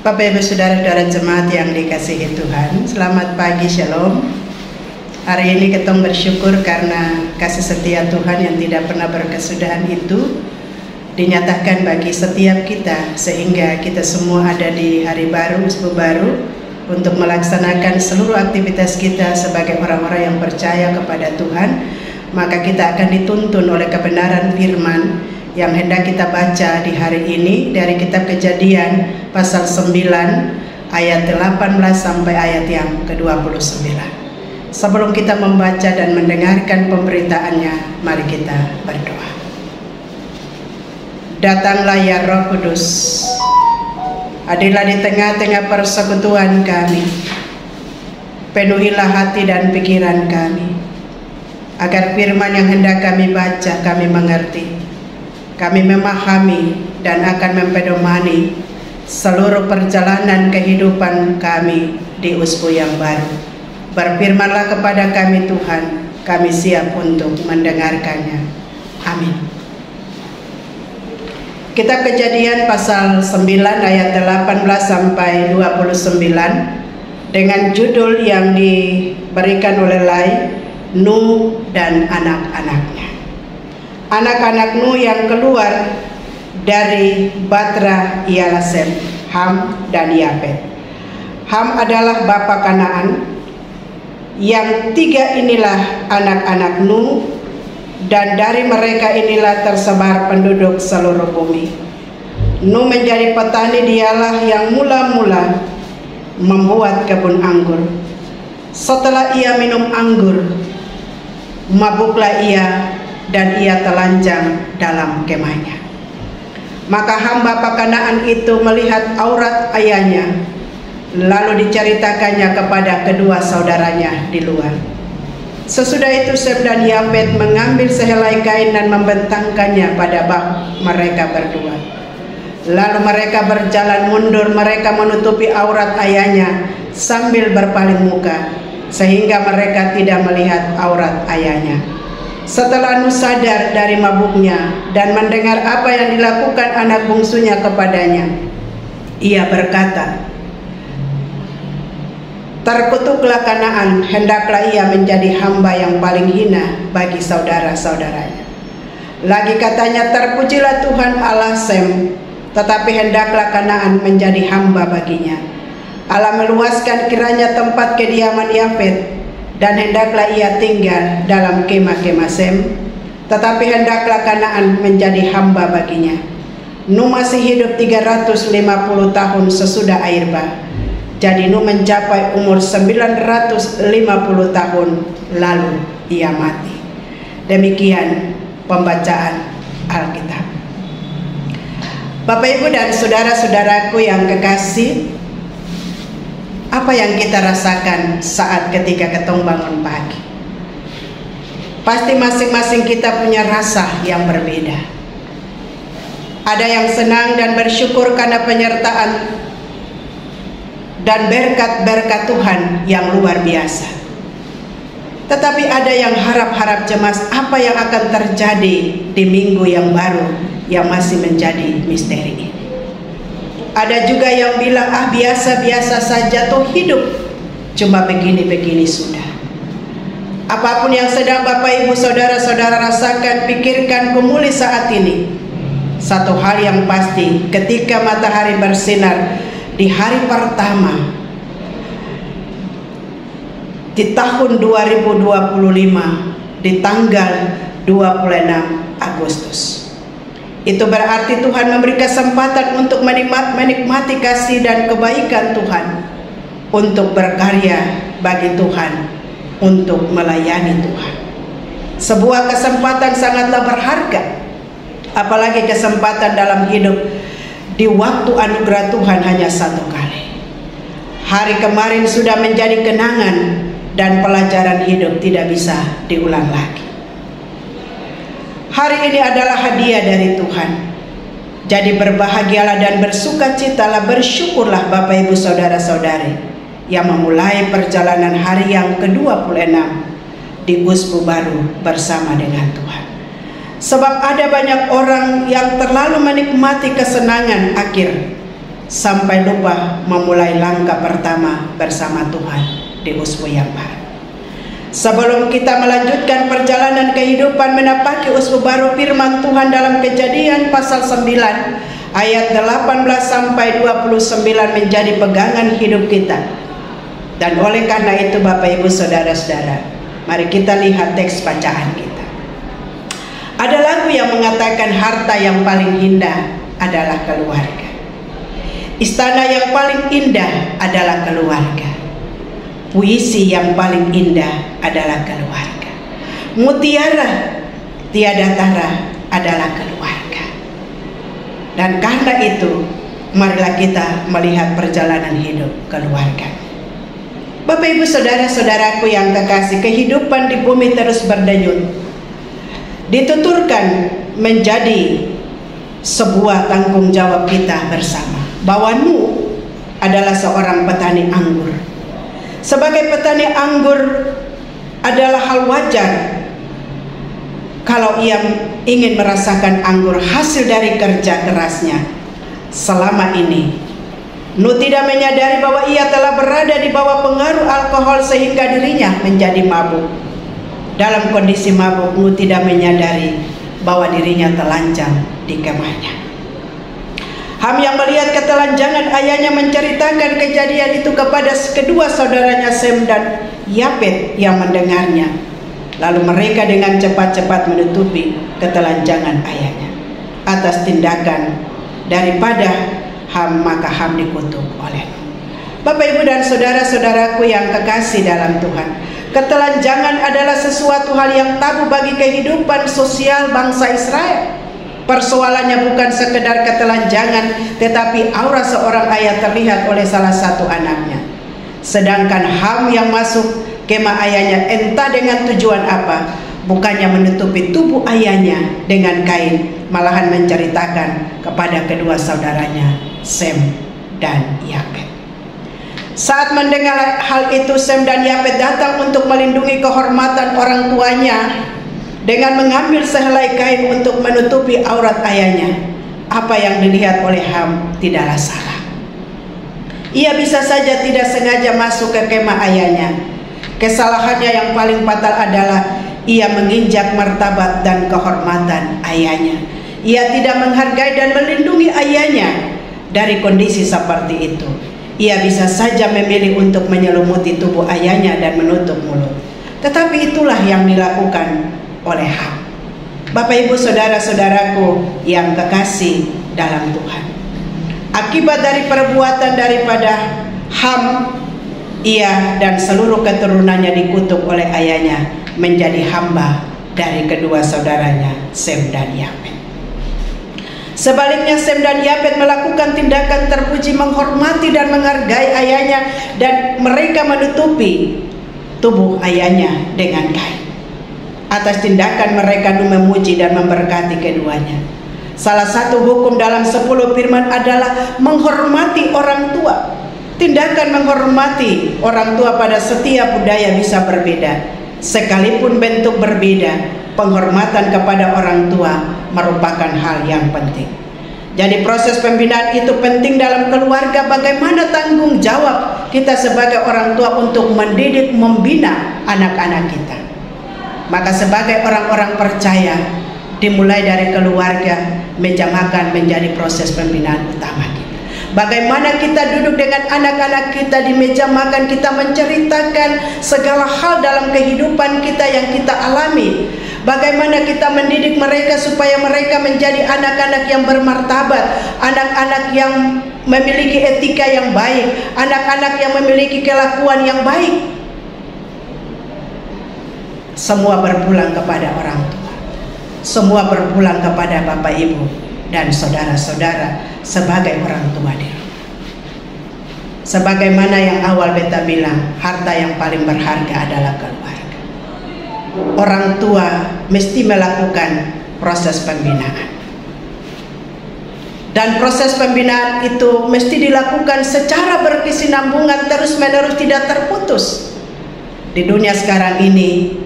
Bapak Ibu Saudara-saudara jemaat yang dikasihi Tuhan, selamat pagi, Shalom. Hari ini kita bersyukur karena kasih setia Tuhan yang tidak pernah berkesudahan itu dinyatakan bagi setiap kita, sehingga kita semua ada di hari baru, usbu baru, untuk melaksanakan seluruh aktivitas kita sebagai orang-orang yang percaya kepada Tuhan. Maka kita akan dituntun oleh kebenaran firman yang hendak kita baca di hari ini dari kitab Kejadian pasal 9 ayat 18 sampai ayat yang ke-29. Sebelum kita membaca dan mendengarkan pemberitaannya, mari kita berdoa. Datanglah ya Roh Kudus, hadirlah di tengah-tengah persekutuan kami. Penuhilah hati dan pikiran kami, agar firman yang hendak kami baca kami mengerti, kami memahami dan akan mempedomani seluruh perjalanan kehidupan kami di usbu yang baru. Berfirmanlah kepada kami Tuhan, kami siap untuk mendengarkannya. Amin. Kitab Kejadian pasal 9 ayat 18 sampai 29 dengan judul yang diberikan oleh Lai, Nuh dan anak-anaknya. Anak-anak Nuh yang keluar dari Batra ialah Sem, Ham dan Yafet. Ham adalah bapa Kanaan. Yang tiga inilah anak-anak Nuh, dan dari mereka inilah tersebar penduduk seluruh bumi. Nuh menjadi petani, dialah yang mula-mula membuat kebun anggur. Setelah ia minum anggur, mabuklah ia dan ia telanjang dalam kemahnya. Maka Ham bapa Kanaan itu melihat aurat ayahnya, lalu diceritakannya kepada kedua saudaranya di luar. Sesudah itu Sem dan Yafet mengambil sehelai kain dan membentangkannya pada bahu mereka berdua. Lalu mereka berjalan mundur, mereka menutupi aurat ayahnya sambil berpaling muka, sehingga mereka tidak melihat aurat ayahnya. Setelah Nuh sadar dari mabuknya dan mendengar apa yang dilakukan anak bungsunya kepadanya, ia berkata, "Terkutuklah Kanaan, hendaklah ia menjadi hamba yang paling hina bagi saudara-saudaranya." Lagi katanya, "Terpujilah Tuhan Allah Sem, tetapi hendaklah Kanaan menjadi hamba baginya. Allah meluaskan kiranya tempat kediaman Yafet, dan hendaklah ia tinggal dalam kemah-kemah Sem, tetapi hendaklah Kanaan menjadi hamba baginya." Nuh masih hidup 350 tahun sesudah air bah. Jadi Nuh mencapai umur 950 tahun, lalu ia mati. Demikian pembacaan Alkitab. Bapak Ibu dan saudara-saudaraku yang kekasih, apa yang kita rasakan saat ketika ketong bangun pagi? Pasti masing-masing kita punya rasa yang berbeda. Ada yang senang dan bersyukur karena penyertaan dan berkat-berkat Tuhan yang luar biasa. Tetapi ada yang harap-harap cemas apa yang akan terjadi di minggu yang baru yang masih menjadi misteri ini. Ada juga yang bilang, biasa-biasa saja toh hidup, cuma begini-begini sudah. Apapun yang sedang Bapak Ibu Saudara-saudara rasakan, pikirkan kemuli saat ini. Satu hal yang pasti, ketika matahari bersinar di hari pertama di tahun 2025 di tanggal 26 Agustus. Itu berarti Tuhan memberi kesempatan untuk menikmati kasih dan kebaikan Tuhan, untuk berkarya bagi Tuhan, untuk melayani Tuhan. Sebuah kesempatan sangatlah berharga, apalagi kesempatan dalam hidup di waktu anugerah Tuhan hanya satu kali. Hari kemarin sudah menjadi kenangan dan pelajaran hidup tidak bisa diulang lagi. Hari ini adalah hadiah dari Tuhan. Jadi berbahagialah dan bersukacitalah, bersyukurlah Bapak Ibu Saudara-saudari yang memulai perjalanan hari yang ke-26 di usbu baru bersama dengan Tuhan. Sebab ada banyak orang yang terlalu menikmati kesenangan akhir sampai lupa memulai langkah pertama bersama Tuhan di usbu yang baru. Sebelum kita melanjutkan perjalanan kehidupan menapaki usbu baru, firman Tuhan dalam Kejadian pasal 9 ayat 18 sampai 29 menjadi pegangan hidup kita. Dan oleh karena itu Bapak Ibu Saudara-saudara, mari kita lihat teks bacaan kita. Ada lagu yang mengatakan harta yang paling indah adalah keluarga. Istana yang paling indah adalah keluarga. Puisi yang paling indah adalah keluarga. Mutiara tiada tara adalah keluarga. Dan karena itu, marilah kita melihat perjalanan hidup keluarga. Bapak Ibu Saudara-saudaraku yang kekasih, kehidupan di bumi terus berdenyut, dituturkan menjadi sebuah tanggung jawab kita bersama. Bahwa Nuh adalah seorang petani anggur. Sebagai petani anggur adalah hal wajar kalau ia ingin merasakan anggur hasil dari kerja kerasnya. Selama ini Nuh tidak menyadari bahwa ia telah berada di bawah pengaruh alkohol sehingga dirinya menjadi mabuk. Dalam kondisi mabuk, Nuh tidak menyadari bahwa dirinya telanjang di kemahnya. Ham yang melihat ketelanjangan ayahnya menceritakan kejadian itu kepada kedua saudaranya Sem dan Yafet yang mendengarnya. Lalu mereka dengan cepat-cepat menutupi ketelanjangan ayahnya. Atas tindakan daripada Ham, maka Ham dikutuk oleh Nuh. Bapak Ibu dan saudara-saudaraku yang kekasih dalam Tuhan, ketelanjangan adalah sesuatu hal yang tabu bagi kehidupan sosial bangsa Israel. Persoalannya bukan sekedar ketelanjangan, tetapi aura seorang ayah terlihat oleh salah satu anaknya. Sedangkan Ham yang masuk kemah ayahnya entah dengan tujuan apa, bukannya menutupi tubuh ayahnya dengan kain, malahan menceritakan kepada kedua saudaranya Sem dan Yafet. Saat mendengar hal itu, Sem dan Yafet datang untuk melindungi kehormatan orang tuanya dengan mengambil sehelai kain untuk menutupi aurat ayahnya. Apa yang dilihat oleh Ham tidaklah salah. Ia bisa saja tidak sengaja masuk ke kemah ayahnya. Kesalahannya yang paling fatal adalah ia menginjak martabat dan kehormatan ayahnya. Ia tidak menghargai dan melindungi ayahnya. Dari kondisi seperti itu, ia bisa saja memilih untuk menyelumuti tubuh ayahnya dan menutup mulut. Tetapi itulah yang dilakukan oleh Ham. Bapak Ibu saudara-saudaraku yang kekasih dalam Tuhan, akibat dari perbuatan daripada Ham, ia dan seluruh keturunannya dikutuk oleh ayahnya menjadi hamba dari kedua saudaranya Sem dan Yafet. Sebaliknya Sem dan Yafet melakukan tindakan terpuji, menghormati dan menghargai ayahnya, dan mereka menutupi tubuh ayahnya dengan kain. Atas tindakan mereka Nuh memuji dan memberkati keduanya. Salah satu hukum dalam 10 firman adalah menghormati orang tua. Tindakan menghormati orang tua pada setiap budaya bisa berbeda. Sekalipun bentuk berbeda, penghormatan kepada orang tua merupakan hal yang penting. Jadi proses pembinaan itu penting dalam keluarga. Bagaimana tanggung jawab kita sebagai orang tua untuk mendidik, membina anak-anak kita. Maka sebagai orang-orang percaya, dimulai dari keluarga, meja makan menjadi proses pembinaan utama kita. Bagaimana kita duduk dengan anak-anak kita di meja makan, kita menceritakan segala hal dalam kehidupan kita yang kita alami. Bagaimana kita mendidik mereka supaya mereka menjadi anak-anak yang bermartabat, anak-anak yang memiliki etika yang baik, anak-anak yang memiliki kelakuan yang baik. Semua berpulang kepada orang tua. Semua berpulang kepada Bapak Ibu dan saudara-saudara sebagai orang tua di rumah. Sebagaimana yang awal beta bilang, harta yang paling berharga adalah keluarga. Orang tua mesti melakukan proses pembinaan. Dan proses pembinaan itu mesti dilakukan secara berkesinambungan, terus-menerus, tidak terputus. Di dunia sekarang ini,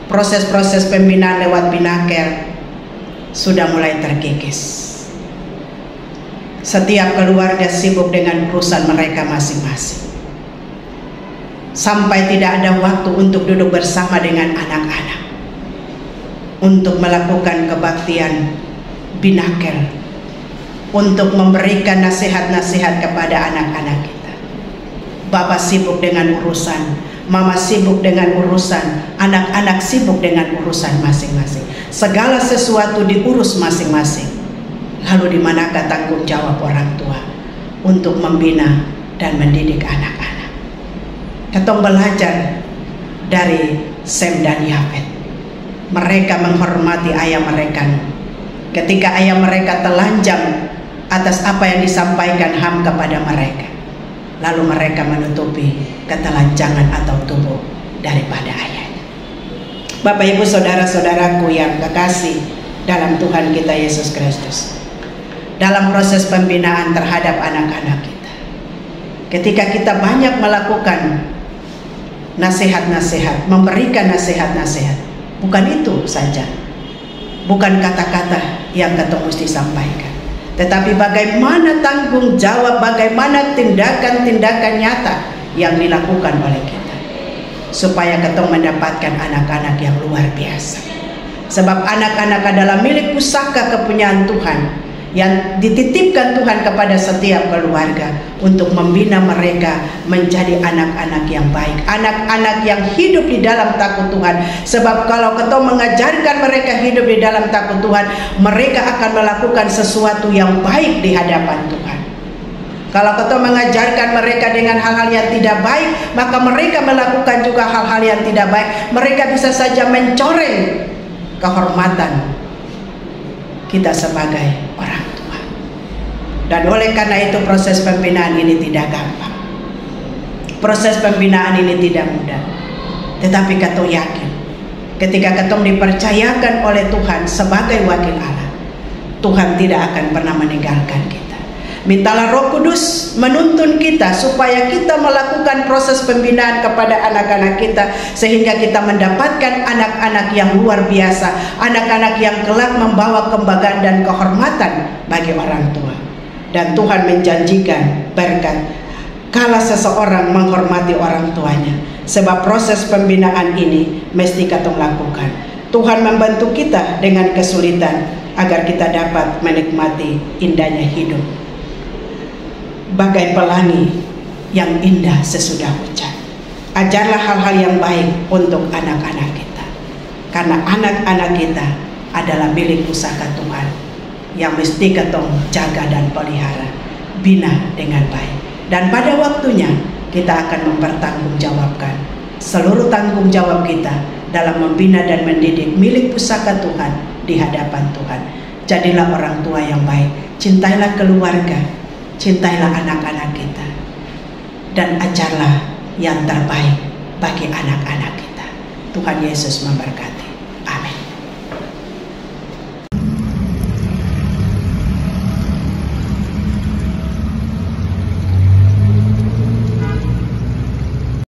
proses-proses pembinaan lewat binaker sudah mulai terkikis. Setiap keluarga sibuk dengan urusan mereka masing-masing, sampai tidak ada waktu untuk duduk bersama dengan anak-anak, untuk melakukan kebaktian binakel, untuk memberikan nasihat-nasihat kepada anak-anak kita. Bapak sibuk dengan urusan, mama sibuk dengan urusan, anak-anak sibuk dengan urusan masing-masing. Segala sesuatu diurus masing-masing. Lalu di manakah tanggung jawab orang tua untuk membina dan mendidik anak-anak? Ketong belajar dari Sem dan Yafet. Mereka menghormati ayah mereka. Ketika ayah mereka telanjang atas apa yang disampaikan Ham kepada mereka, lalu mereka menutupi ketelanjangan atau tubuh daripada ayahnya. Bapak Ibu saudara-saudaraku yang kekasih dalam Tuhan kita Yesus Kristus, dalam proses pembinaan terhadap anak-anak kita, ketika kita banyak melakukan nasihat-nasihat, memberikan nasihat-nasihat, bukan itu saja, bukan kata-kata yang kita mesti sampaikan, tetapi bagaimana tanggung jawab, bagaimana tindakan-tindakan nyata yang dilakukan oleh kita, supaya kita mendapatkan anak-anak yang luar biasa. Sebab anak-anak adalah milik pusaka kepunyaan Tuhan, yang dititipkan Tuhan kepada setiap keluarga untuk membina mereka menjadi anak-anak yang baik, anak-anak yang hidup di dalam takut Tuhan. Sebab kalau kita mengajarkan mereka hidup di dalam takut Tuhan, mereka akan melakukan sesuatu yang baik di hadapan Tuhan. Kalau kita mengajarkan mereka dengan hal-hal yang tidak baik, maka mereka melakukan juga hal-hal yang tidak baik. Mereka bisa saja mencoreng kehormatan kita sebagai orang tua. Dan oleh karena itu proses pembinaan ini tidak gampang. Proses pembinaan ini tidak mudah. Tetapi ketong yakin, ketika ketong dipercayakan oleh Tuhan sebagai wakil Allah, Tuhan tidak akan pernah meninggalkan kita. Mintalah Roh Kudus menuntun kita supaya kita melakukan proses pembinaan kepada anak-anak kita, sehingga kita mendapatkan anak-anak yang luar biasa, anak-anak yang kelak membawa kebanggaan dan kehormatan bagi orang tua. Dan Tuhan menjanjikan berkat kala seseorang menghormati orang tuanya. Sebab proses pembinaan ini mesti kita lakukan. Tuhan membantu kita dengan kesulitan agar kita dapat menikmati indahnya hidup bagai pelangi yang indah sesudah hujan. Ajarlah hal-hal yang baik untuk anak-anak kita, karena anak-anak kita adalah milik pusaka Tuhan yang mesti ketong jaga dan pelihara, bina dengan baik. Dan pada waktunya kita akan mempertanggungjawabkan seluruh tanggung jawab kita dalam membina dan mendidik milik pusaka Tuhan di hadapan Tuhan. Jadilah orang tua yang baik, cintailah keluarga, cintailah anak-anak kita, dan ajarlah yang terbaik bagi anak-anak kita. Tuhan Yesus memberkati.